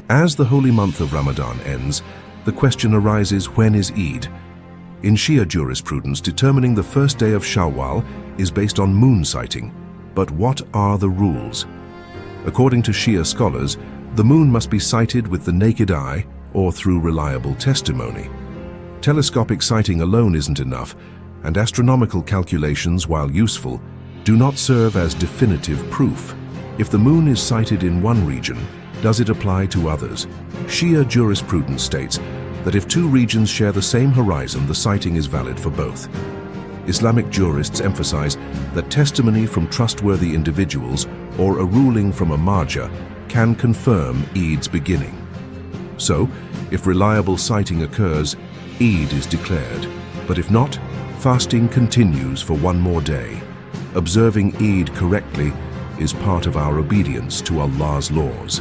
As the holy month of Ramadan ends, the question arises, when is Eid? In Shia jurisprudence, determining the first day of Shawwal is based on moon sighting. But what are the rules? According to Shia scholars, the moon must be sighted with the naked eye or through reliable testimony. Telescopic sighting alone isn't enough, and astronomical calculations, while useful, do not serve as definitive proof. If the moon is sighted in one region, does it apply to others? Shia jurisprudence states that if two regions share the same horizon, the sighting is valid for both. Islamic jurists emphasize that testimony from trustworthy individuals or a ruling from a Marja can confirm Eid's beginning. So, if reliable sighting occurs, Eid is declared. But if not, fasting continues for one more day. Observing Eid correctly is part of our obedience to Allah's laws.